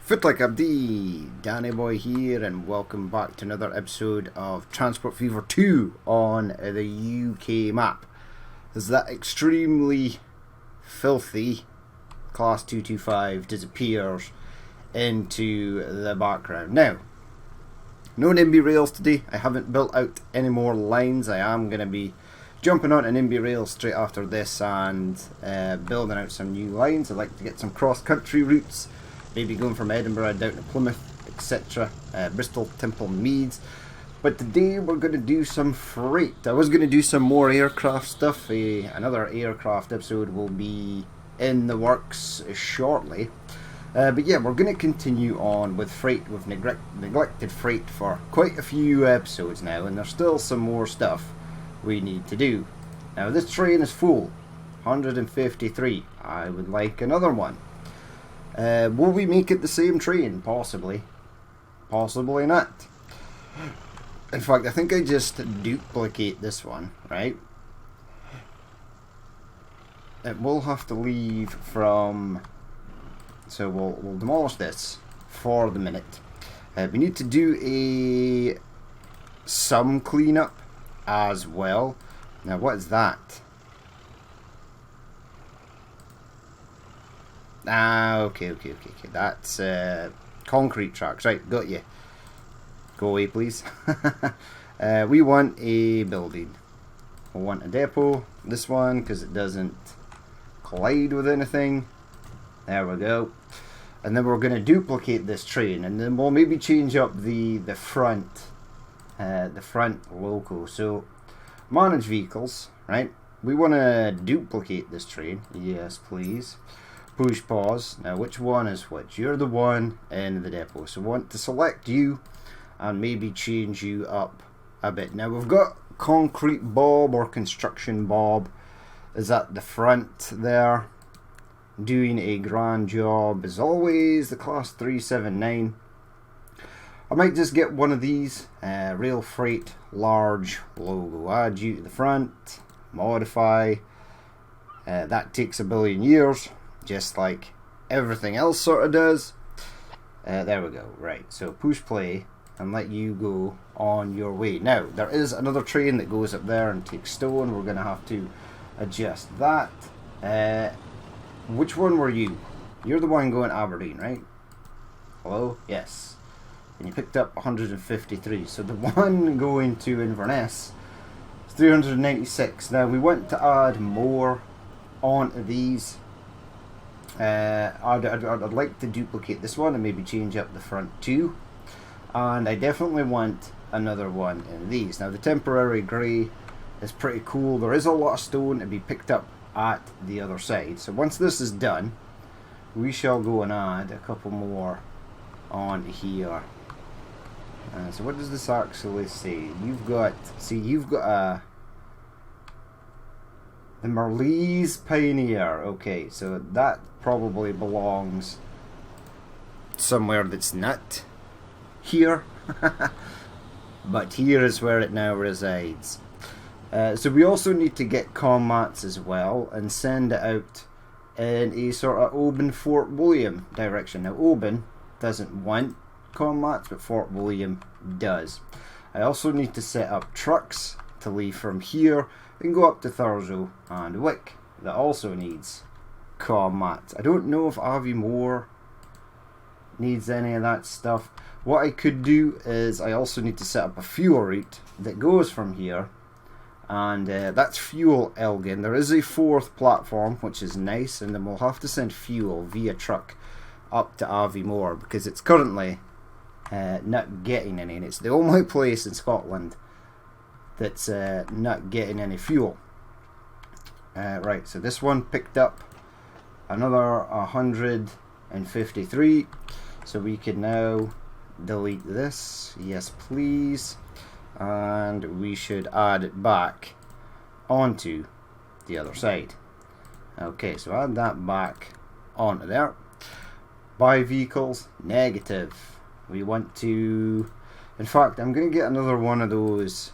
Foot like Abdi, Danny Boy here, and welcome back to another episode of Transport Fever 2 on the UK map. As that extremely filthy Class 225 disappears into the background. Now, no NIMBY rails today. I haven't built out any more lines. I am going to be jumping on an NIMBY rail straight after this and building out some new lines. I'd like to get some cross-country routes. Maybe going from Edinburgh down to Plymouth, etc. Bristol, Temple, Meads. But today we're going to do some freight. I was going to do some more aircraft stuff. Another aircraft episode will be in the works shortly. But yeah, we're going to continue on with freight. We've neglected freight for quite a few episodes now, and there's still some more stuff we need to do. Now this train is full, 153. I would like another one. Will we make it the same train? Possibly. Possibly not. In fact, I think I just duplicate this one, right? It will have to leave from... So we'll demolish this for the minute. We need to do some cleanup as well. Now, what is that? Okay. That's concrete tracks. Right, got you. Go away, please. We want a building. We want a depot. This one, because it doesn't collide with anything. There we go. And then we're going to duplicate this train, and then we'll maybe change up the front loco. So, manage vehicles, right? We want to duplicate this train. Yes, please. Push pause. Now which one is which? You're the one in the depot. So we want to select you and maybe change you up a bit. Now we've got concrete Bob or construction Bob is at the front there, doing a grand job as always. The class 379. I might just get one of these rail freight large logo. Add you to the front. Modify. That takes a billion years. Just like everything else sort of does. There we go. Right, so push play and let you go on your way. Now, there is another train that goes up there and takes stone. We're going to have to adjust that. Which one were you? You're the one going to Aberdeen, right? Hello? Yes. And you picked up 153. So the one going to Inverness is 396. Now, we want to add more onto these. I'd like to duplicate this one and maybe change up the front too, and I definitely want another one in these. Now the temporary grey is pretty cool. There is a lot of stone to be picked up at the other side, so once this is done we shall go and add a couple more on here. So what does this actually say? You've got the Merlees Pioneer. Okay, so that probably belongs somewhere that's not here. But here is where it now resides. So we also need to get commats as well and send it out in a sort of Oban Fort William direction. Now Oban doesn't want commats, but Fort William does. I also need to set up trucks to leave from here and go up to Thurso and Wick. That also needs commats. I don't know if Aviemore needs any of that stuff. What I could do is I also need to set up a fuel route that goes from here, and that's fuel Elgin. There is a fourth platform which is nice, and then we'll have to send fuel via truck up to Aviemore because it's currently not getting any, and it's the only place in Scotland that's not getting any fuel. Right, so this one picked up another 153, so we can now delete this. Yes please, and we should add it back onto the other side. Okay, so add that back onto there. Buy vehicles, negative. We want to, in fact I'm going to get another one of those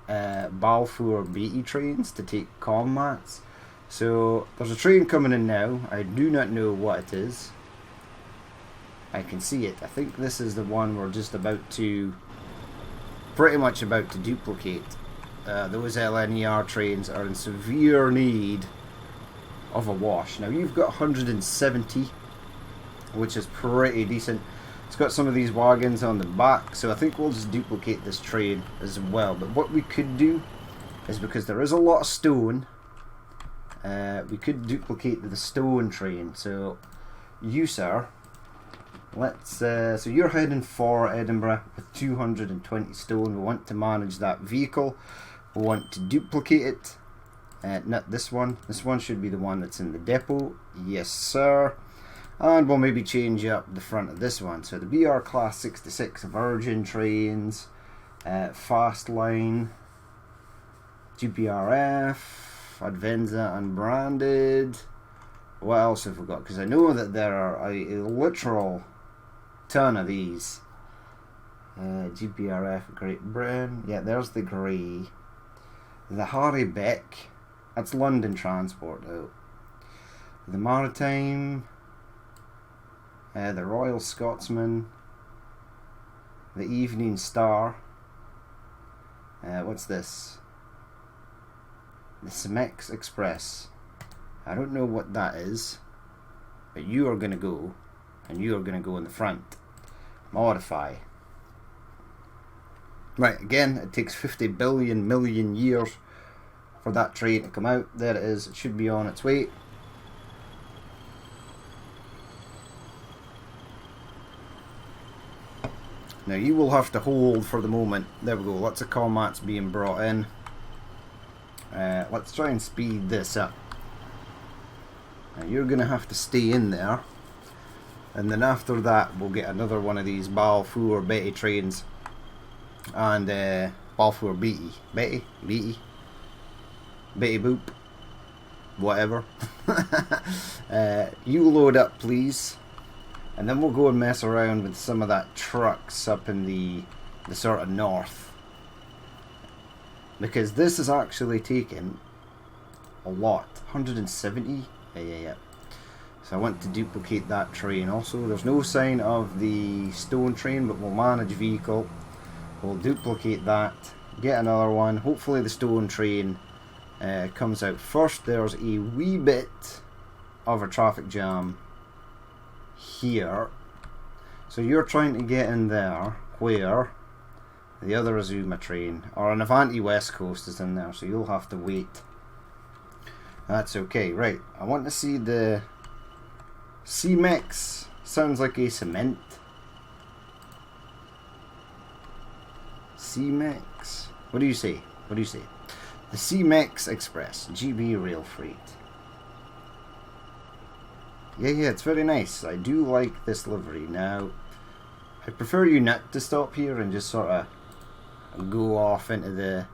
Balfour Beatty trains to take commats. So there's a train coming in now. I do not know what it is. I can see it. I think this is the one we're just about to, pretty much about to duplicate. Those LNER trains are in severe need of a wash. Now you've got 170, which is pretty decent. It's got some of these wagons on the back, so I think we'll just duplicate this train as well. But what we could do is, because there is a lot of stone, we could duplicate the stone train. So you, sir, let's so you're heading for Edinburgh with 220 stone. We want to manage that vehicle. We want to duplicate it. Not this one. This one should be the one that's in the depot. Yes, sir. And we'll maybe change up the front of this one. So the BR Class 66 Virgin trains, Fast Line, GPRF, Advenza unbranded. What else have we got? Because I know that there are a literal ton of these. GPRF Great Britain. Yeah, there's the grey. The Harry Beck. That's London Transport though. The Maritime. The Royal Scotsman. The Evening Star. What's this? The Cemex Express. I don't know what that is, but you are going to go, and you are going to go in the front. Modify. Right, again, it takes 50 billion million years for that train to come out. There it is. It should be on its way. Now you will have to hold for the moment. There we go. Lots of combats being brought in. Let's try and speed this up. Now you're going to have to stay in there. And then after that we'll get another one of these Balfour Betty trains. And Balfour Beatty. Betty Boop. Whatever. You load up please. And then we'll go and mess around with some of that trucks up in the sort of north. Because this is actually taking a lot. 170? Yeah. So I want to duplicate that train also. There's no sign of the stone train, but we'll manage vehicle. We'll duplicate that. Get another one. Hopefully the stone train comes out first. There's a wee bit of a traffic jam here, so you're trying to get in there where the other Azuma train or an Avanti West Coast is in there, so you'll have to wait. That's okay. Right, I want to see the Cemex. Sounds like a cement. Cemex. What do you say? The Cemex Express GB Rail Freight. Yeah, it's very nice. I do like this livery. Now, I prefer you not to stop here and just sort of go off into the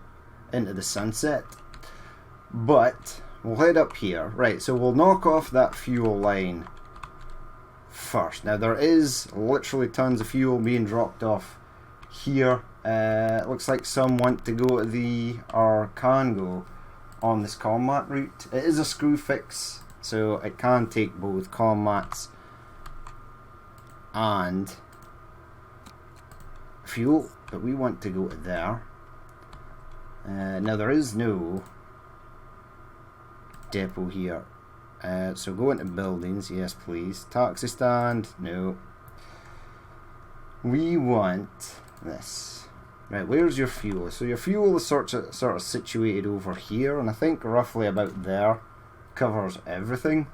sunset. But we'll head up here. Right, so we'll knock off that fuel line first. Now, there is literally tons of fuel being dropped off here. Looks like some want to go to or can go on this combat route. It is a screw fix. So it can take both combats and fuel, but we want to go to there. Now there is no depot here, so go into buildings. Yes please. Taxi stand, no. We want this. Right, where's your fuel? So your fuel is sort of situated over here, and I think roughly about there. Covers everything.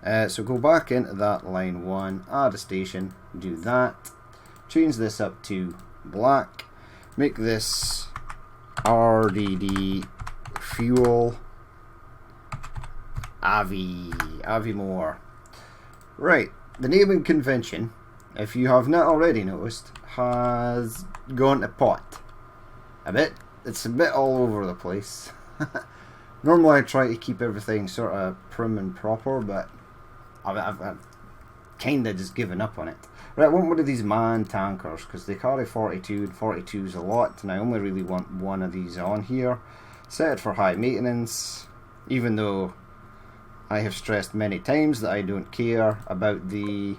So go back into that line 1, add a station, do that, change this up to black, make this RDD fuel Avimore. Right, the naming convention, if you have not already noticed, has gone to pot a bit. It's a bit all over the place. Normally I try to keep everything sort of prim and proper, but I've kind of just given up on it. Right, I want one of these man tankers, because they carry 42, and 42 is a lot, and I only really want one of these on here. Set it for high maintenance, even though I have stressed many times that I don't care about the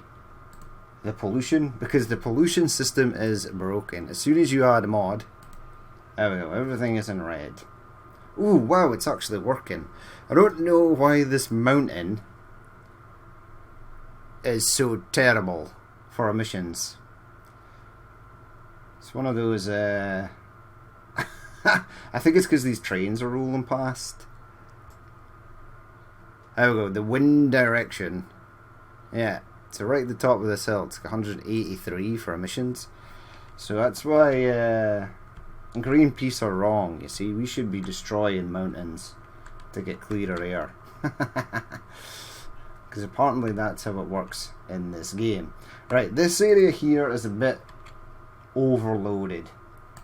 the pollution, because the pollution system is broken. As soon as you add a mod, there we go, everything is in red. Ooh, wow, it's actually working. I don't know why this mountain is so terrible for emissions. It's one of those, I think it's because these trains are rolling past. There we go, the wind direction. Yeah, so right at the top of this hill, it's 183 for emissions. So that's why Greenpeace are wrong, you see. We should be destroying mountains to get clearer air. Because apparently that's how it works in this game. Right, this area here is a bit overloaded,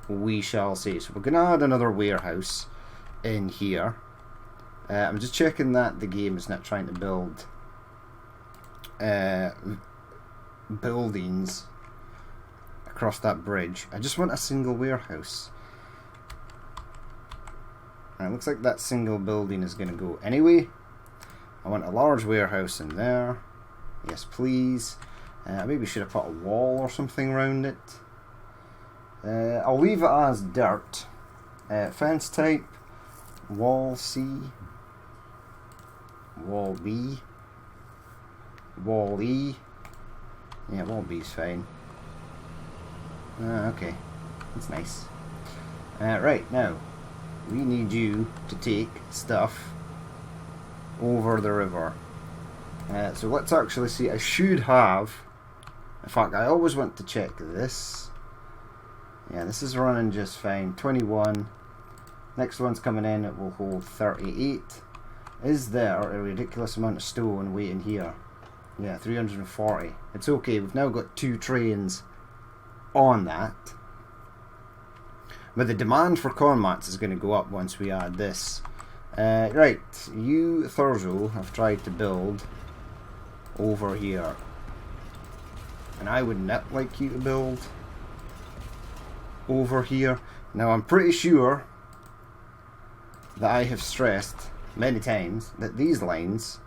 we shall say. So we're going to add another warehouse in here. I'm just checking that the game is not trying to build buildings across that bridge. I just want a single warehouse. And it looks like that single building is going to go anyway. I want a large warehouse in there. Yes, please. I maybe should have put a wall or something around it. I'll leave it as dirt. Fence type, wall C, wall B, wall E. Yeah, wall B is fine. Okay, that's nice. Right, now we need you to take stuff over the river. So let's actually see. I should have, in fact, I always want to check this. Yeah, this is running just fine. 21. Next one's coming in, it will hold 38. Is there a ridiculous amount of stone waiting here? Yeah, 340. It's okay, we've now got 2 trains on that. But the demand for con mats is going to go up once we add this. Right, you, Thurzo, have tried to build over here. And I would not like you to build over here. Now, I'm pretty sure that I have stressed many times that these lines,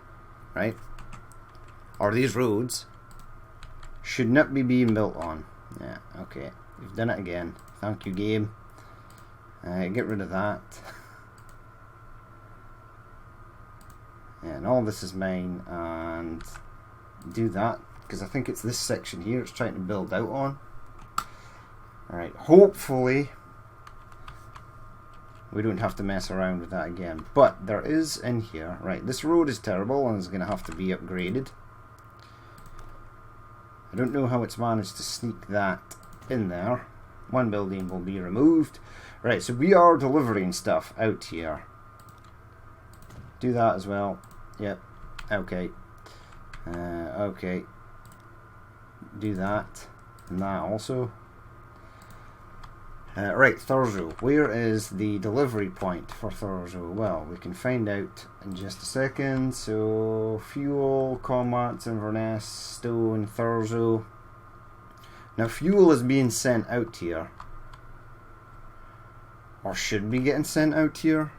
right, or these roads, should not be being built on. Yeah, okay, you've done it again. Thank you, game. Get rid of that. Yeah, and all this is mine, and do that, because I think it's this section here it's trying to build out on. Alright, hopefully we don't have to mess around with that again. But there is in here, right, this road is terrible and is going to have to be upgraded. I don't know how it's managed to sneak that in there. One building will be removed. Right, so we are delivering stuff out here. Do that as well. Yep. Okay. Okay. Do that. And that also. Right, Thurzo. Where is the delivery point for Thurzo? Well, we can find out in just a second. So, fuel, commats, Inverness, stone, Thurzo. Now, fuel is being sent out here. Or should be getting sent out here.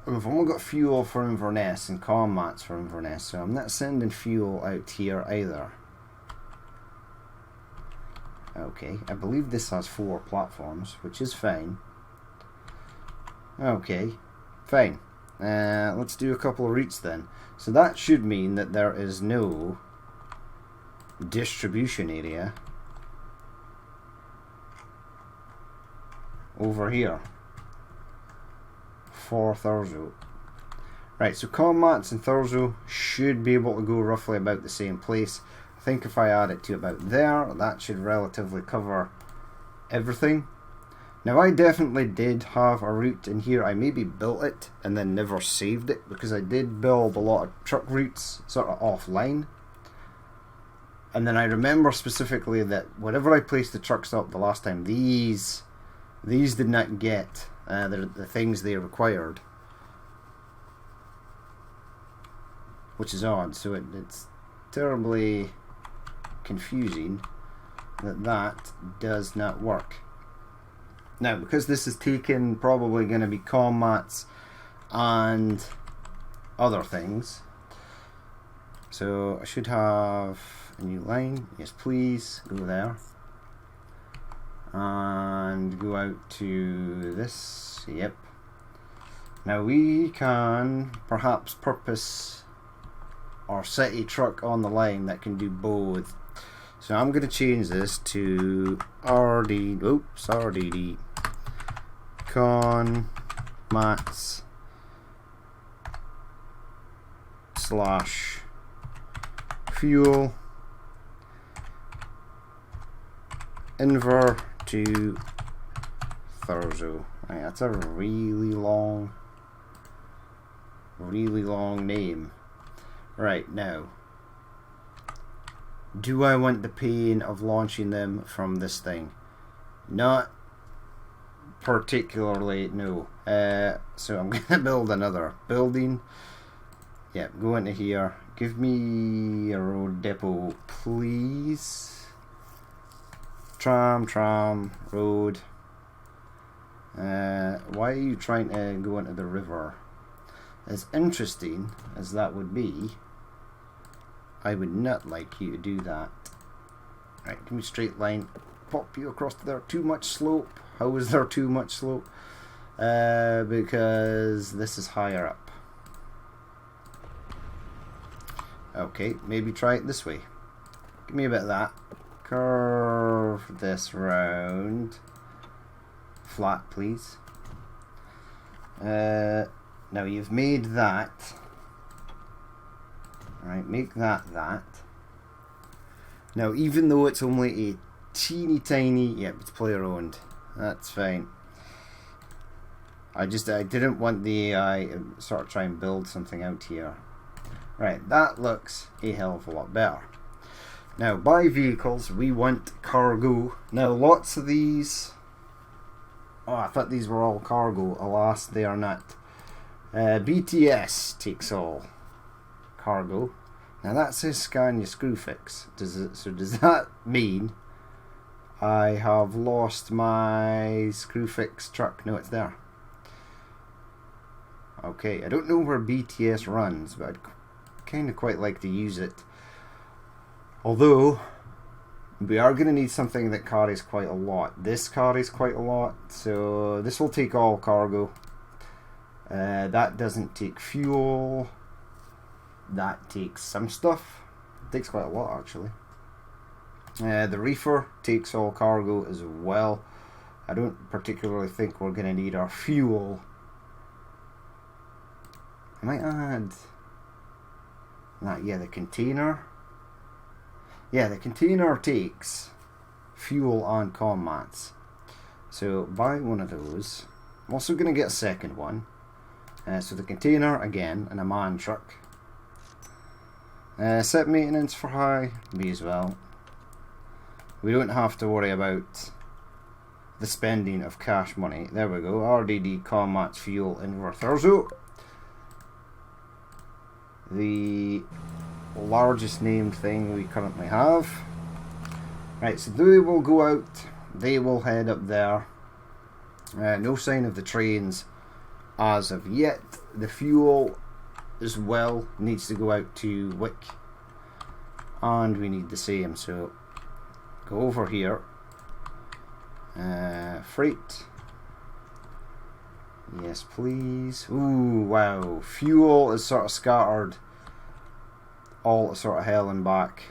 We've only got fuel for Inverness and commats for Inverness, so I'm not sending fuel out here either. Okay, I believe this has 4 platforms, which is fine. Okay, fine. Let's do a couple of routes then. So that should mean that there is no distribution area over here for Thurzo. Right, so commats and Thurzo should be able to go roughly about the same place. I think if I add it to about there, that should relatively cover everything. Now, I definitely did have a route in here. I maybe built it and then never saved it, because I did build a lot of truck routes sort of offline. And then I remember specifically that whenever I placed the truck stop the last time, these did not get the things they required, which is odd. So it's terribly confusing that does not work. Now, because this is taken, probably going to be commats and other things. So I should have a new line. Yes, please. Go there. And go out to this. Yep. Now we can perhaps purpose our city truck on the line that can do both. So I'm going to change this to RDD con mats slash fuel inver to Thurso. Right, that's a really long name. Right, now, do I want the pain of launching them from this thing? Not particularly, no. So I'm going to build another building. Yep, go into here. Give me a road depot, please. Tram, road. Why are you trying to go into the river? As interesting as that would be, I would not like you to do that. Right, give me a straight line. Pop you across there. Too much slope. How is there too much slope? Because this is higher up. Okay, maybe try it this way. Give me a bit of that. Curve this round. Flat, please. Now you've made that. Right, make that. Now, even though it's only a teeny tiny, yep, it's player owned. That's fine. I didn't want the AI sort of try and build something out here. Right, that looks a hell of a lot better. Now, by vehicles, we want cargo. Now, lots of these. Oh, I thought these were all cargo. Alas, they are not. BTS takes all cargo. Now that says scan your screw fix. So does that mean I have lost my screw fix truck? No, it's there. Okay, I don't know where BTS runs, but I'd kind of quite like to use it. Although we are going to need something that carries quite a lot. This carries quite a lot, so this will take all cargo. That doesn't take fuel. That takes some stuff. It takes quite a lot, actually. The reefer takes all cargo as well. I don't particularly think we're going to need our fuel. I might add that. Yeah, the container. Yeah, the container takes fuel and commats. So buy one of those. I'm also going to get a second one. So the container again, and a man truck. Set maintenance for high, me as well. We don't have to worry about the spending of cash money. There we go. RDD commats fuel inverter. The largest named thing we currently have. Right, so they will go out. They will head up there. No sign of the trains as of yet. The fuel as well needs to go out to Wick, and we need the same. So go over here. Freight. Yes, please. Ooh, wow. Fuel is sort of scattered all sort of hell and back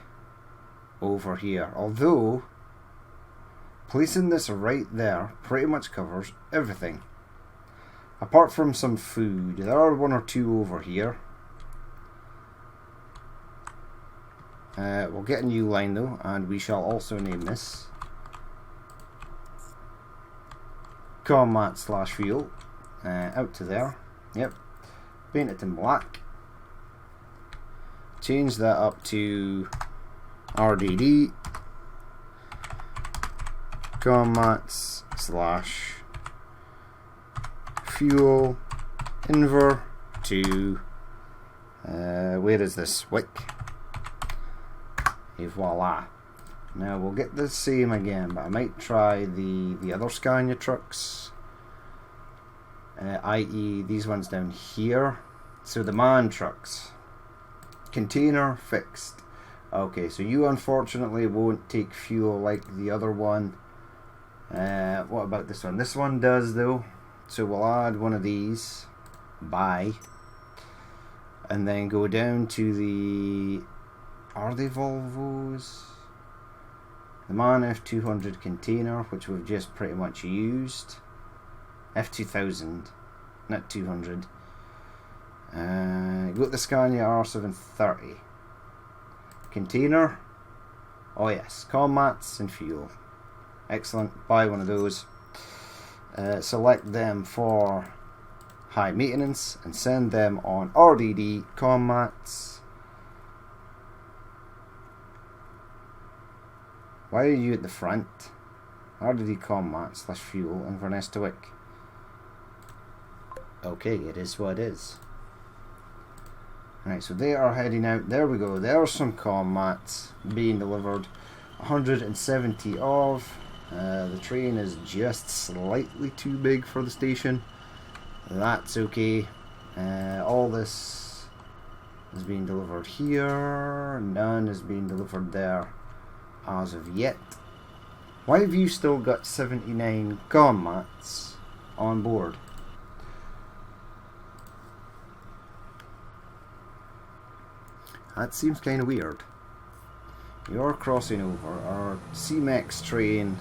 over here. Although, placing this right there pretty much covers everything. Apart from some food. There are one or two over here. We'll get a new line though, and we shall also name this commat slash fuel. Out to there. Yep. Paint it in black. Change that up to RDD commats slash fuel inver to where is this? Wick. Et voila. Now we'll get the same again, but I might try the other Scania trucks, i.e. these ones down here. So the man trucks. Container fixed. Okay, so you unfortunately won't take fuel like the other one. What about this one? This one does though. So we'll add one of these. Buy. And then go down to the... Are they Volvos? The MAN F200 container, which we've just pretty much used. F2000, not 200. Go to the Scania R730. Container. Oh yes, commats and fuel. Excellent, buy one of those. Select them for high maintenance and send them on RDD commats. Why are you at the front? RDD commat / fuel Inverness to Wick. Okay, it is what it is. Right, so they are heading out. There we go. There are some commats being delivered. 170 of. The train is just slightly too big for the station. That's okay. All this is being delivered here. None is being delivered there as of yet. Why have you still got 79 commats on board? That seems kind of weird. You're crossing over. Our Cemex train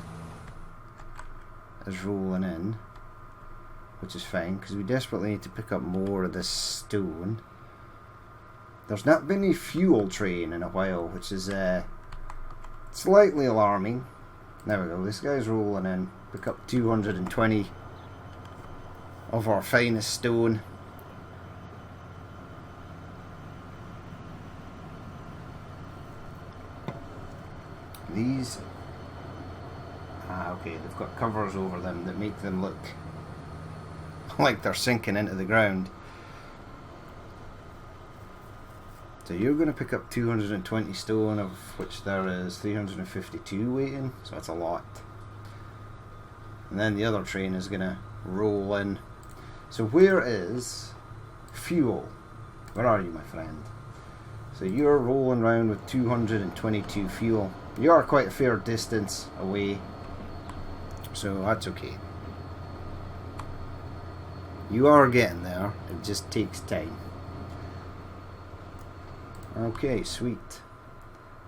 is rolling in, which is fine because we desperately need to pick up more of this stone. There's not been a fuel train in a while, which is slightly alarming. There we go. This guy's rolling in. Pick up 220 of our finest stone. These, okay, they've got covers over them that make them look like they're sinking into the ground. So you're going to pick up 220 stone, of which there is 352 waiting, so that's a lot. And then the other train is going to roll in. So where is fuel? Where are you, my friend? So you're rolling around with 222 fuel. You are quite a fair distance away, so that's okay. You are getting there, it just takes time. Okay, sweet.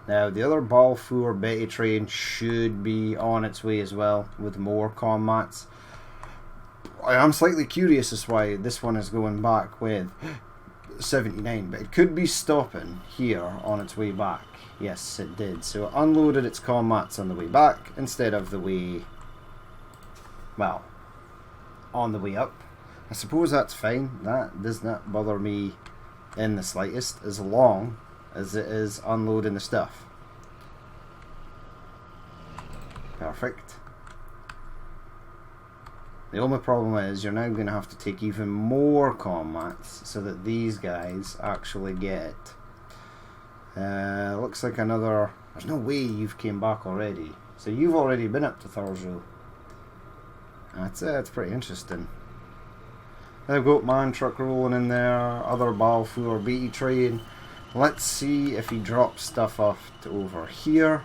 Now the other Balfour Betty train should be on its way as well with more commats. I am slightly curious as why this one is going back with 79, but it could be stopping here on its way back. Yes, it did. So it unloaded its commats on the way back instead of the way, well, on the way up. I suppose that's fine. That does not bother me in the slightest, as long as it is unloading the stuff. Perfect. The only problem is you're now going to have to take even more commats so that these guys actually get it. Looks like another... There's no way you've came back already. So you've already been up to Thurso. That's pretty interesting. They've got MAN truck rolling in there, other Balfour BT train. Let's see if he drops stuff off to over here.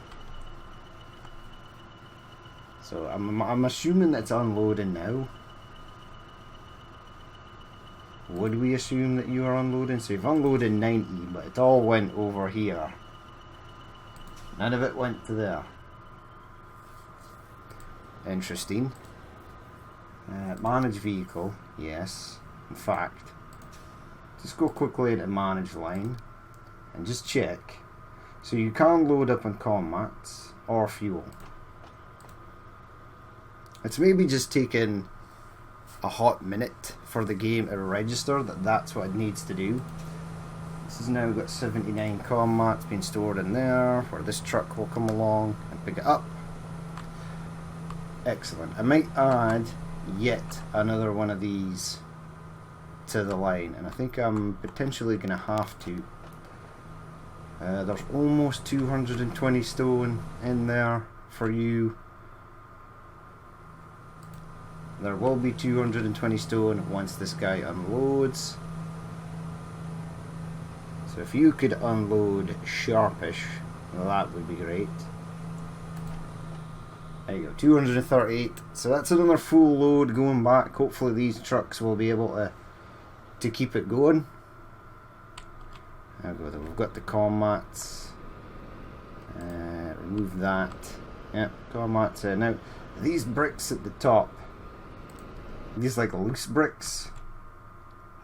So I'm assuming it's unloading now. Would we assume that you are unloading? So you've unloaded 90, but it all went over here. None of it went to there. Interesting. Manage vehicle, yes. In fact, just go quickly into manage line and just check. So you can load up on commats or fuel. It's maybe just taking a hot minute for the game to register that that's what it needs to do. This has now got 79 commats being stored in there, where this truck will come along and pick it up. Excellent. I might add yet another one of these to the line, and I think I'm potentially going to have to. There's almost 220 stone in there for you. There will be 220 stone once this guy unloads. So if you could unload sharpish, well, that would be great. There you go, 238. So that's another full load going back. Hopefully these trucks will be able to keep it going. There we go. We've got the comm mats. Remove that. Yeah, comm mats. Now these bricks at the top, these like loose bricks,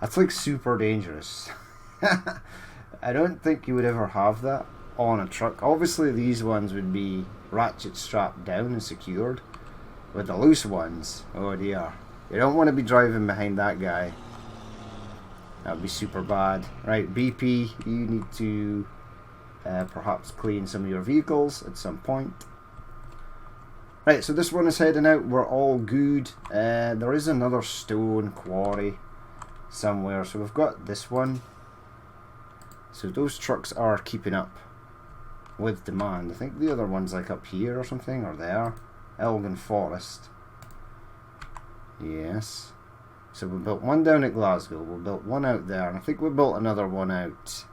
that's like super dangerous. I don't think you would ever have that on a truck. Obviously these ones would be ratchet strapped down and secured, but the loose ones, oh dear, you don't want to be driving behind that guy. That would be super bad. Right, BP, you need to perhaps clean some of your vehicles at some point. Right, so this one is heading out. We're all good. There is another stone quarry somewhere, so we've got this one. So those trucks are keeping up with demand. I think the other one's like up here or something, or there. Elgin Forest. Yes. So we built one down at Glasgow, we built one out there, and I think we built another one out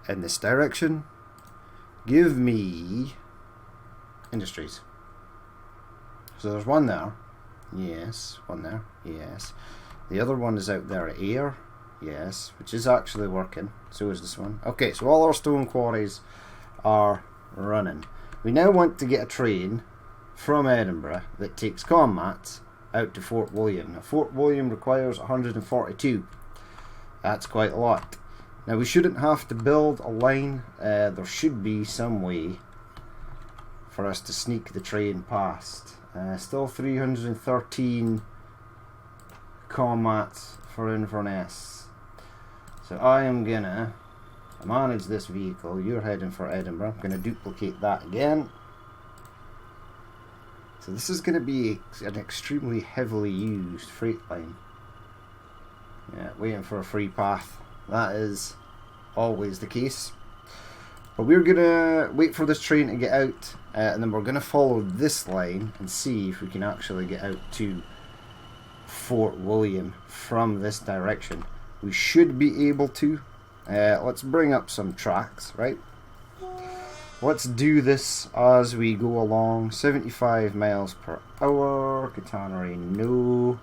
in this direction. Give me industries. So there's one there. Yes. One there. Yes. The other one is out there at Ayr. Yes. Which is actually working. So is this one. Okay, so all our stone quarries are running. We now want to get a train from Edinburgh that takes comm mats out to Fort William. Now Fort William requires 142. That's quite a lot. Now we shouldn't have to build a line. There should be some way for us to sneak the train past. Still 313 comm mats for Inverness. So I am gonna manage this vehicle. You're heading for Edinburgh. I'm gonna duplicate that again. So this is going to be an extremely heavily used freight line. Yeah, waiting for a free path. That is always the case. But we're going to wait for this train to get out, and then we're going to follow this line and see if we can actually get out to Fort William from this direction. We should be able to. Let's bring up some tracks, right? Let's do this as we go along. 75 miles per hour. Catenary, no.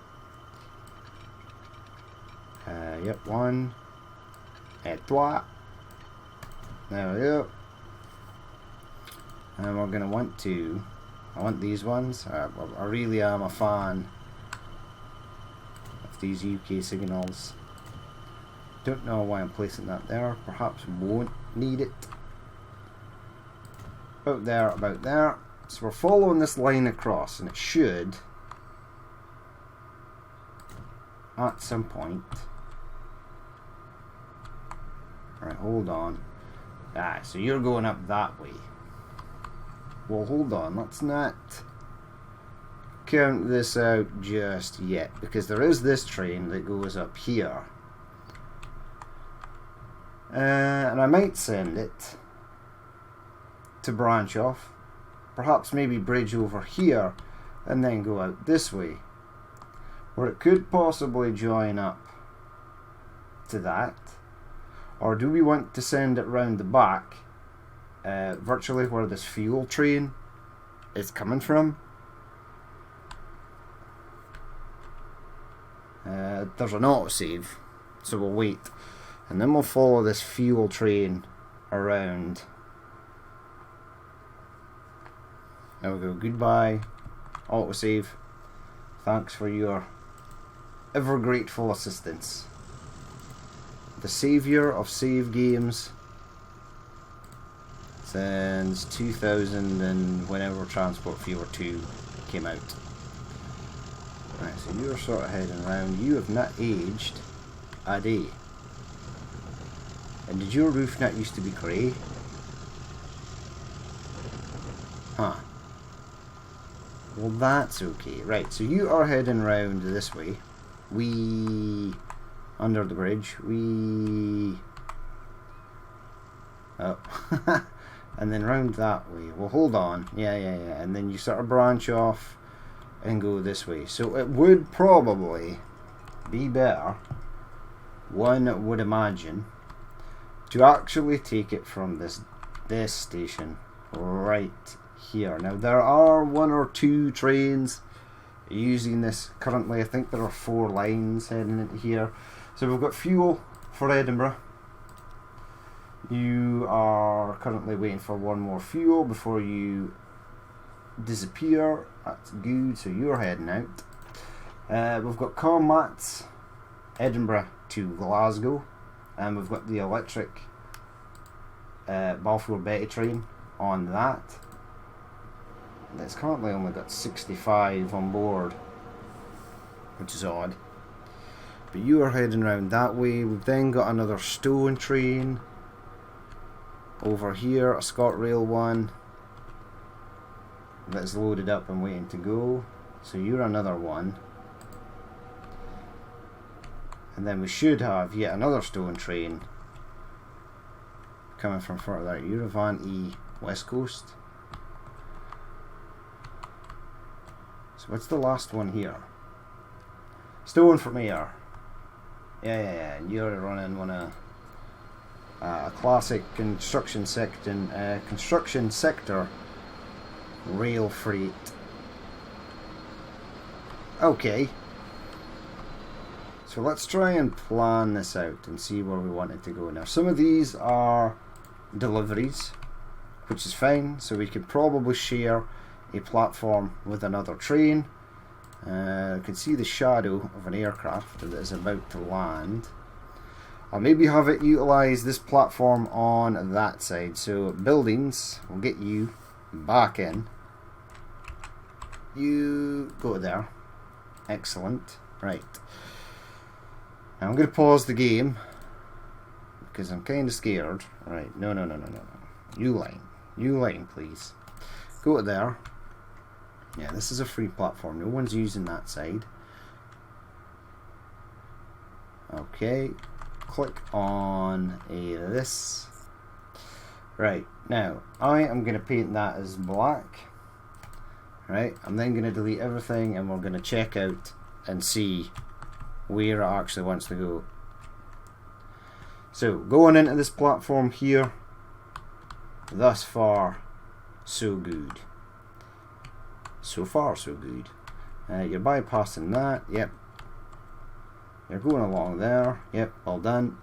Yep, one. Et trois. There we go. And we're going to want to... I want these ones. I really am a fan of these UK signals. Don't know why I'm placing that there. Perhaps won't need it. About there. So we're following this line across, and it should, at some point... Alright, hold on. So you're going up that way. Well, hold on. Let's not count this out just yet, because there is this train that goes up here. And I might send it to branch off, perhaps maybe bridge over here and then go out this way, or it could possibly join up to that. Or do we want to send it round the back, virtually where this fuel train is coming from? There's an autosave, so we'll wait, and then we'll follow this fuel train around. There we go. Goodbye. Autosave. Thanks for your ever grateful assistance. The saviour of save games since 2000 and whenever Transport Fever 2 came out. Right, so you're sort of heading around. You have not aged a day. And did your roof not used to be grey? Huh. Well, that's okay. Right, so you are heading round this way. Under the bridge. Oh. And then round that way. Well, hold on. Yeah. And then you sort of branch off and go this way. So it would probably be better, one would imagine, to actually take it from this station right here. Now there are 1 or 2 trains using this currently. I think there are 4 lines heading into here. So we've got fuel for Edinburgh. You are currently waiting for 1 more fuel before you disappear. That's good, so you're heading out. We've got Comats, Edinburgh to Glasgow, and we've got the electric Balfour Betty train on that. It's currently only got 65 on board, which is odd. But you are heading around that way. We've then got another Stone train over here, a ScotRail one that's loaded up and waiting to go. So you're another one. And then we should have yet another Stone train coming from further. Eurovan West Coast. So what's the last one here? Stone from here. Yeah. You're running one of a classic construction sector rail freight. Okay. So let's try and plan this out and see where we want it to go. Now some of these are deliveries, which is fine, so we could probably share a platform with another train. You can see the shadow of an aircraft that is about to land. I'll maybe have it utilise this platform on that side. So buildings, we'll get you back in. You go there. Excellent. Right. Now I'm going to pause the game because I'm kind of scared. Right. No. New line, please. Go to there. Yeah, this is a free platform. No one's using that side. Okay. Click on this. Right. Now, I am going to paint that as black. Right. I'm then going to delete everything and we're going to check out and see where it actually wants to go. So, going into this platform here, thus far, so good. So far, so good. You're bypassing that, yep. You're going along there, yep, well done.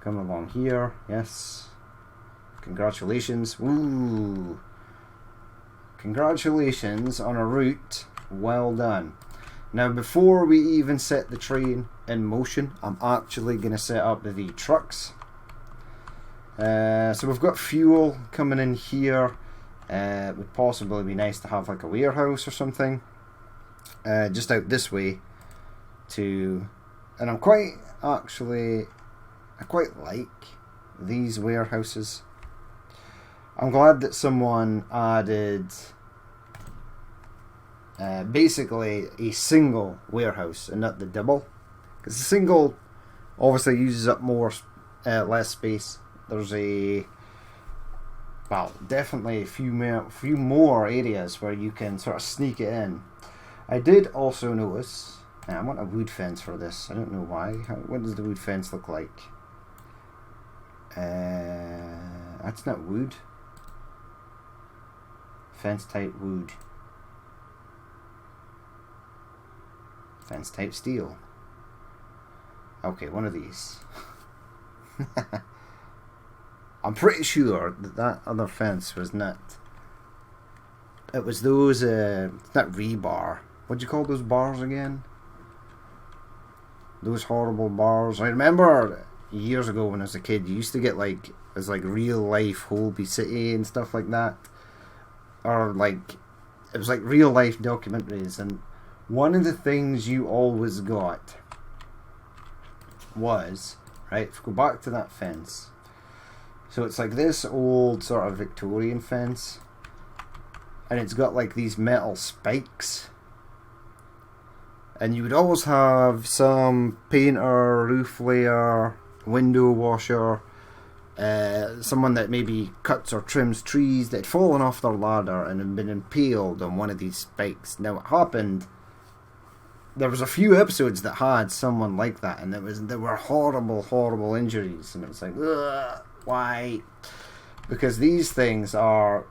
Come along here, yes. Congratulations, woo! Congratulations on a route, well done. Now before we even set the train in motion, I'm actually going to set up the trucks. So we've got fuel coming in here. It would possibly be nice to have like a warehouse or something just out this way to, and I quite like these warehouses. I'm glad that someone added basically a single warehouse and not the double, because the single obviously uses up less space. There's definitely a few more areas where you can sort of sneak it in. I did also notice, I want a wood fence for this. I don't know why. What does the wood fence look like? That's not wood. Fence type wood. Fence type steel. Okay, one of these. I'm pretty sure that other fence was not. It was those, not rebar. What do you call those bars again? Those horrible bars. I remember years ago when I was a kid, you used to get like, it was like real life Holby City and stuff like that. Or like, it was like real life documentaries, and one of the things you always got was, right, if we go back to that fence. So it's like this old sort of Victorian fence, and it's got like these metal spikes, and you would always have some painter, roof layer, window washer, someone that maybe cuts or trims trees that had fallen off their ladder and had been impaled on one of these spikes. Now it happened there was a few episodes that had someone like that, and there were horrible injuries, and it was like, ugh, why? Because these things are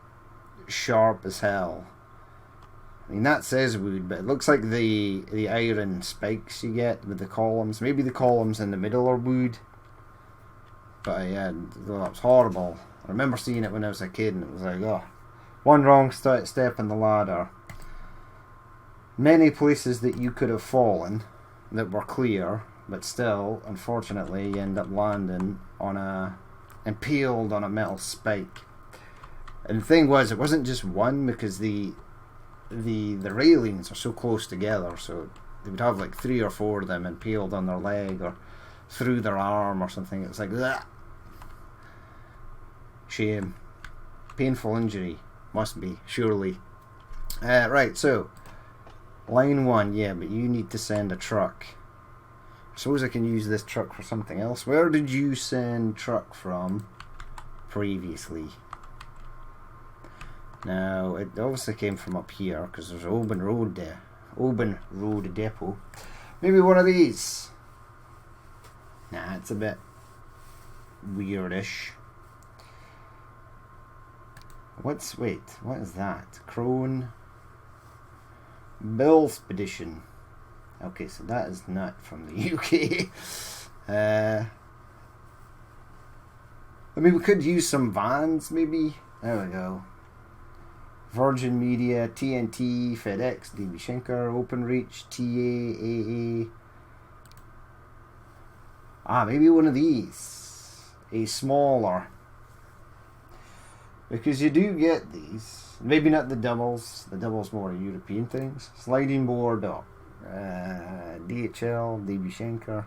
sharp as hell. I mean, that says wood, but it looks like the iron spikes you get with the columns. Maybe the columns in the middle are wood. But yeah, that was horrible. I remember seeing it when I was a kid, and it was like, oh, one wrong step in the ladder. Many places that you could have fallen that were clear, but still, unfortunately, you end up landing on impaled on a metal spike. And the thing was, it wasn't just one, because the railings are so close together, so they would have like 3 or 4 of them impaled on their leg or through their arm or something. It was like, ugh. Shame. Painful injury. Must be, surely. Right, so line 1, yeah, but you need to send a truck. I suppose I can use this truck for something else. Where did you send truck from previously? Now, it obviously came from up here, because there's Oban Road there. Oban Road Depot. Maybe one of these. Nah, it's a bit weirdish. Wait, what is that? Crone Billspedition. Okay, so that is not from the UK. I mean, we could use some vans, maybe. There we go. Virgin Media, TNT, FedEx, DB Schenker, OpenReach, TA, AA. Maybe one of these. A smaller. Because you do get these. Maybe not the doubles. The doubles more European things. Sliding board, DHL, DB Schenker.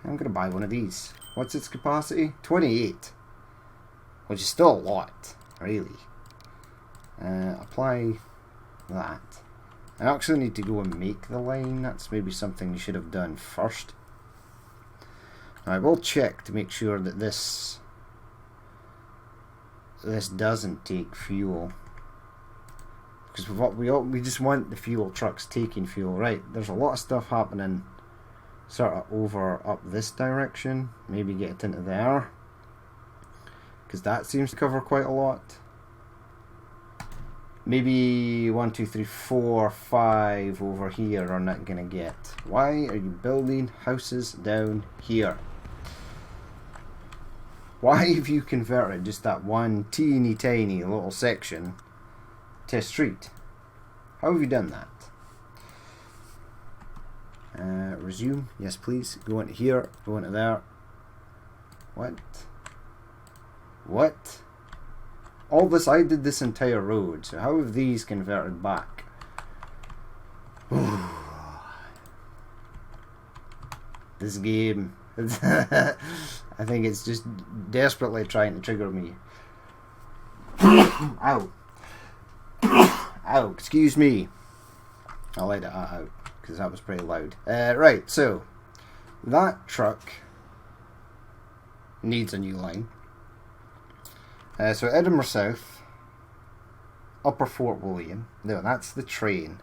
I'm going to buy one of these. What's its capacity? 28. Which is still a lot, really. Apply that. I actually need to go and make the line. That's maybe something you should have done first. Now, I will check to make sure that this doesn't take fuel, because we just want the fuel trucks taking fuel. Right, there's a lot of stuff happening sort of over up this direction. Maybe get it into there, because that seems to cover quite a lot. Maybe 1, 2, 3, 4, 5 over here are not gonna get. Why are you building houses down here? Why have you converted just that one teeny tiny little section to a street? How have you done that? Resume. Yes, please. Go into here. Go into there. What? All this, I did this entire road, so how have these converted back? This game. I think it's just desperately trying to trigger me. Ow. Ow, excuse me. I'll let it out, because that was pretty loud. Right, so that truck needs a new line. So Edinburgh South, Upper Fort William. No, that's the train.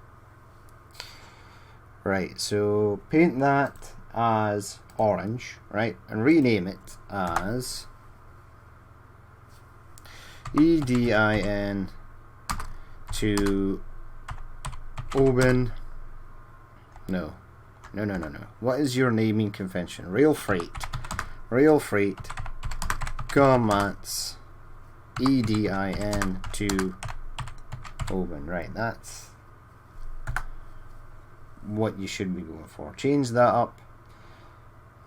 Right, so paint that as orange, right, and rename it as EDIN to Oban. No. What is your naming convention? Rail freight, comats, EDIN to Oban. Right, that's what you should be going for. Change that up.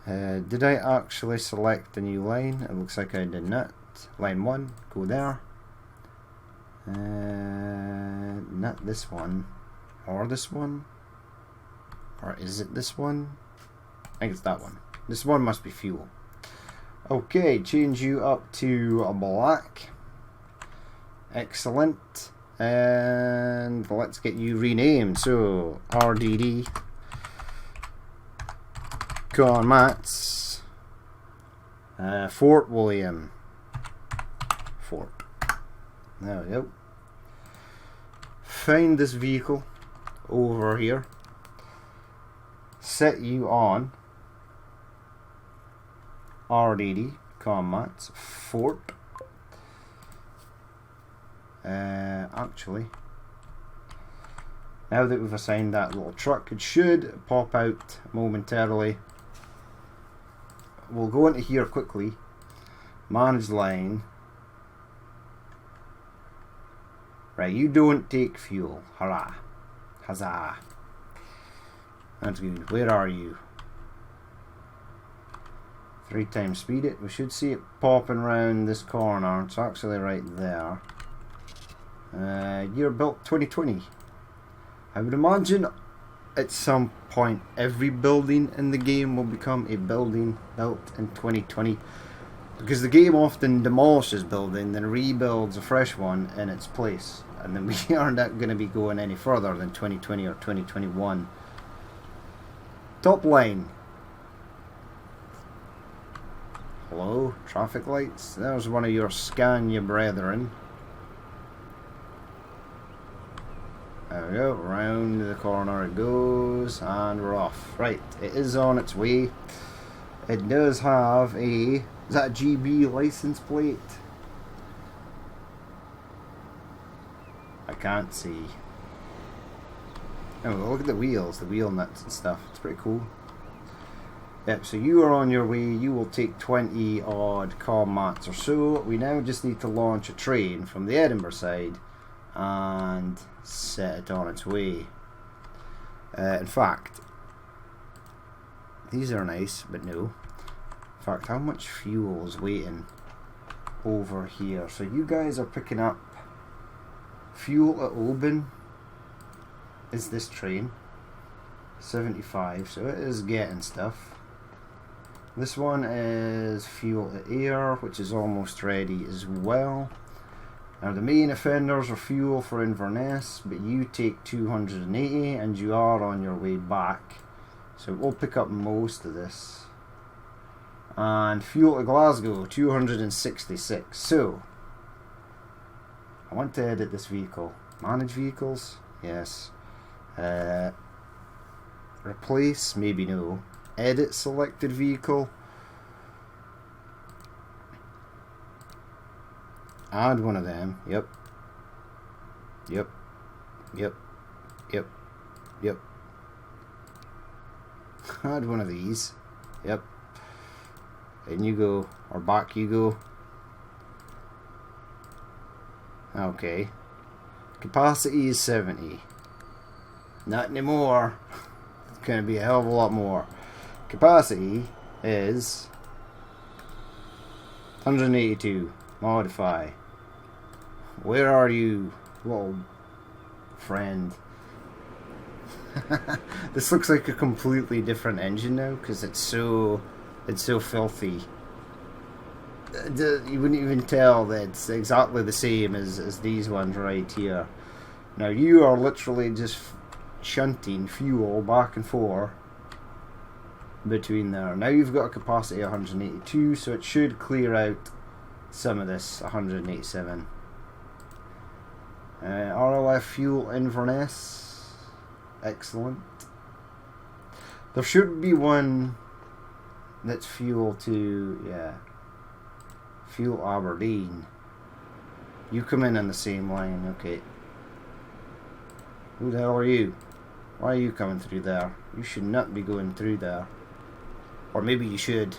Did I actually select a new line? It looks like I did not. Line 1, go there. Not this one. Or this one. Or is it this one? I think it's that one. This one must be fuel. Okay, change you up to a black. Excellent. And let's get you renamed. So, RDD. Mats. Fort William. Fort. There we go. Find this vehicle over here. set you on R80 Commats Fort. Actually, now that we've assigned that little truck, it should pop out momentarily. We'll go into here quickly. Manage line. Right, you don't take fuel. Hurrah. Huzzah. That's good. Where are you? 3 times speed it. We should see it popping around this corner. It's actually right there. Year built 2020. I would imagine at some point every building in the game will become a building built in 2020, because the game often demolishes building then rebuilds a fresh one in its place, and then we aren't going to be going any further than 2020 or 2021. Top line. Hello, traffic lights. There's one of your Scania brethren. There we go, round the corner it goes, and we're off. Right, it is on its way. It does have a, is that a GB license plate? I can't see. Oh, look at the wheels, the wheel nuts and stuff. It's pretty cool. Yep, so you are on your way. You will take 20 odd commats or so. We now just need to launch a train from the Edinburgh side and set it on its way. In fact, these are nice, but no. In fact, how much fuel is waiting over here? So you guys are picking up fuel at Oban. Is this train 75? So it is getting stuff. This one is fuel at Ayr, which is almost ready as well. Now the main offenders are fuel for Inverness, but you take 280 and you are on your way back. So we'll pick up most of this. And fuel to Glasgow, 266. So, I want to edit this vehicle. Manage vehicles? Yes. Replace? Maybe no. Edit selected vehicle. Add one of them. Yep. Yep. Yep. Yep. Yep. Add one of these. Yep. In you go. Or back you go. Okay. Capacity is 70. Not anymore. It's going to be a hell of a lot more. Capacity is 182. Modify. Where are you, little friend? This looks like a completely different engine now because it's so filthy. You wouldn't even tell that it's exactly the same as these ones right here. Now you are literally just shunting fuel back and forth between there. Now you've got a capacity of 182, so it should clear out some of this. 187. RLF fuel Inverness. Excellent. There should be one that's fuel to, yeah, fuel Aberdeen. You come in on the same line, okay. Who the hell are you? Why are you coming through there? You should not be going through there. Or maybe you should.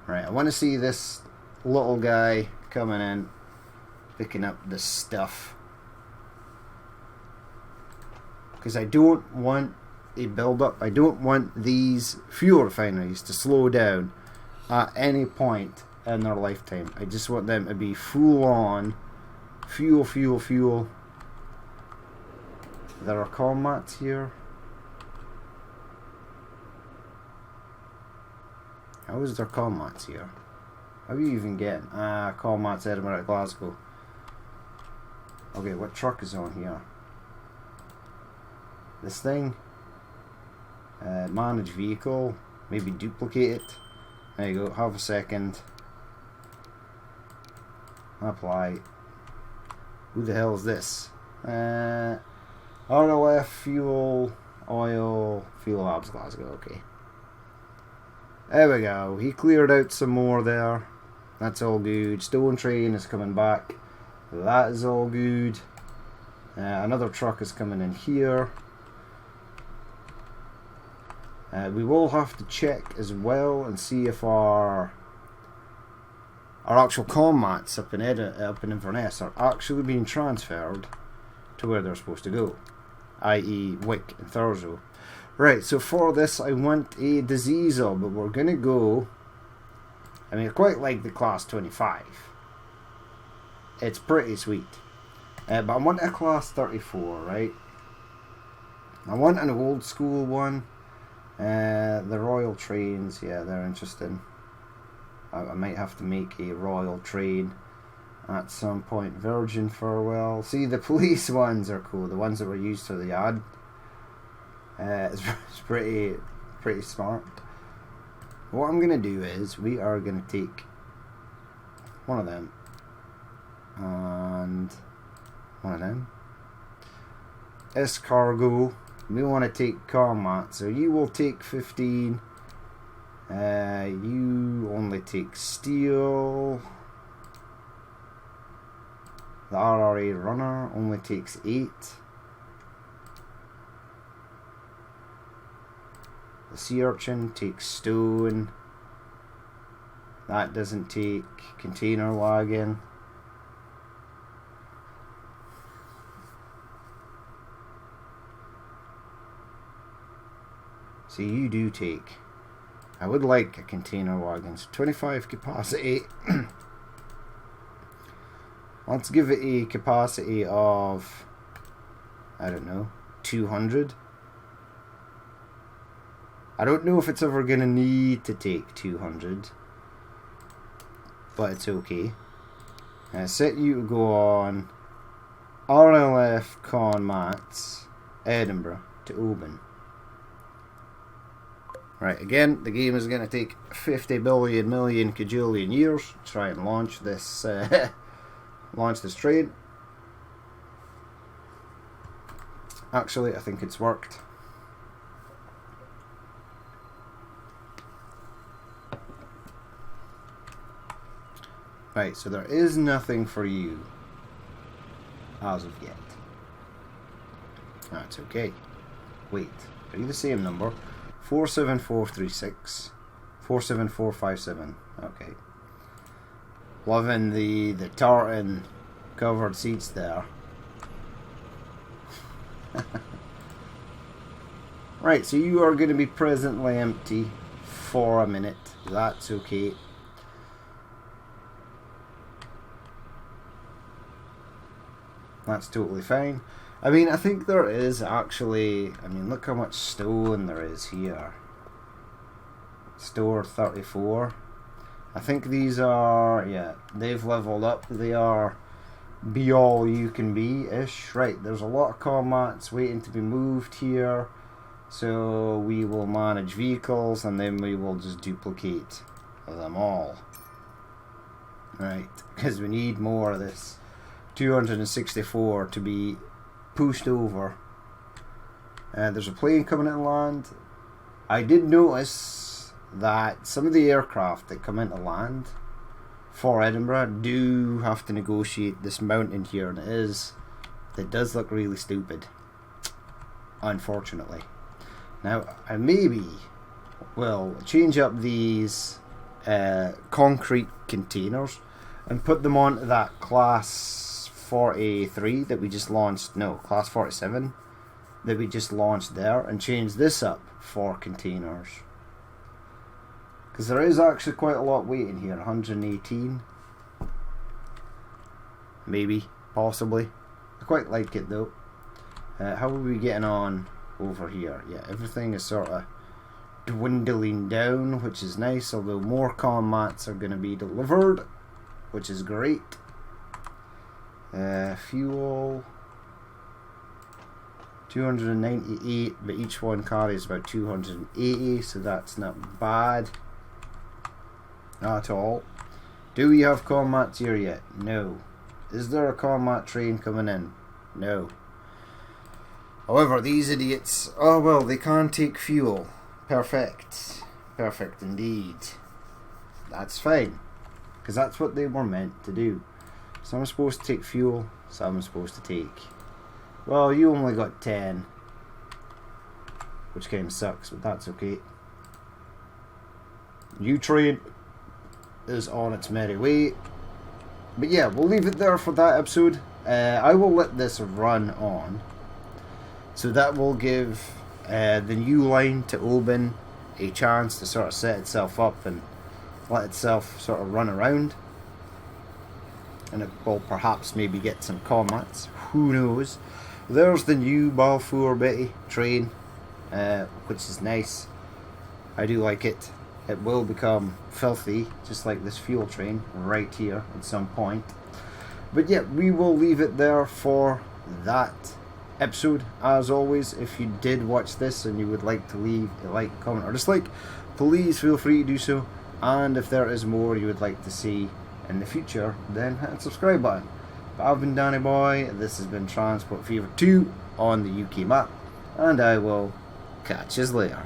Right, I want to see this little guy coming in, picking up the stuff. Because I don't want a build-up. I don't want these fuel refineries to slow down at any point in their lifetime. I just want them to be full on fuel, fuel, fuel. There are commats here. How is there commats here? How are you even getting? Commats Edinburgh at Glasgow. Okay, what truck is on here? This thing. Manage vehicle. Maybe duplicate it. There you go. Half a second. Apply. Who the hell is this? RLF fuel Oil, Fuel Labs, Glasgow, okay. There we go. He cleared out some more there. That's all good. Stone train is coming back. That is all good. Another truck is coming in here. We will have to check as well and see if our actual commats up in Inverness are actually being transferred to where they're supposed to go, i.e. Wick and Thurso. Right, so for this I want a diesel, but we're going to go... I mean, I quite like the Class 25. It's pretty sweet. But I want a Class 34, right? I want an old school one. The Royal Trains, yeah, they're interesting. I might have to make a Royal Train at some point. Virgin Farewell. See, the police ones are cool. The ones that were used for the ad. It's pretty smart. What I'm going to do is, we are going to take one of them and one of them. Escargot. We want to take combat, so you will take 15. You only take steel. The RRA runner only takes 8. The sea urchin takes stone. That doesn't take container wagon. So you do take. I would like a container wagon. So 25 capacity. Let's give it a capacity of, I don't know, 200. I don't know if it's ever going to need to take 200. But it's okay. Set you to go on RLF Con Mats, Edinburgh to Oban. Right, again, the game is going to take 50 billion million cajillion years to try and launch this train. Actually, I think it's worked. Right, so there is nothing for you as of yet. That's okay. Wait, are you the same number? 47436 47457. Okay. Loving the tartan covered seats there. Right, so you are going to be presently empty for a minute. That's okay. That's totally fine. I mean, I think there is actually... I mean, look how much stone there is here. Store 34. I think these are... yeah, they've leveled up. They are be all you can be-ish. Right, there's a lot of combats waiting to be moved here. So we will manage vehicles and then we will just duplicate them all. Right, because we need more of this. 264 to be pushed over. There's a plane coming in land. I did notice that some of the aircraft that come into land for Edinburgh do have to negotiate this mountain here, and it does look really stupid, unfortunately. Now I maybe will change up these concrete containers and put them onto that class 43 that we just launched, no, class 47 that we just launched there, and change this up for containers, because there is actually quite a lot waiting here. 118, maybe, possibly. I quite like it though. How are we getting on over here? Yeah, everything is sort of dwindling down, which is nice, although more combats are going to be delivered, which is great. Fuel 298, but each one carries about 280, so that's not bad at all. Do we have combats here yet? No. Is there a combat train coming in? No. However, these idiots, oh well, they can take fuel. Perfect. Perfect indeed. That's fine. Because that's what they were meant to do. Some are supposed to take fuel, some are supposed to take... Well, you only got 10. Which kind of sucks, but that's okay. New train is on its merry way. But yeah, we'll leave it there for that episode. I will let this run on. So that will give the new line to Oban a chance to sort of set itself up and let itself sort of run around. And it will perhaps maybe get some combats. Who knows? There's the new Balfour Betty train, which is nice. I do like it. It will become filthy, just like this fuel train right here at some point. But yeah, we will leave it there for that episode. As always, if you did watch this and you would like to leave a like, comment or dislike, please feel free to do so. And if there is more you would like to see in the future, then hit the subscribe button. But I've been Danny Boy, this has been Transport Fever 2 on the UK map, and I will catch you later.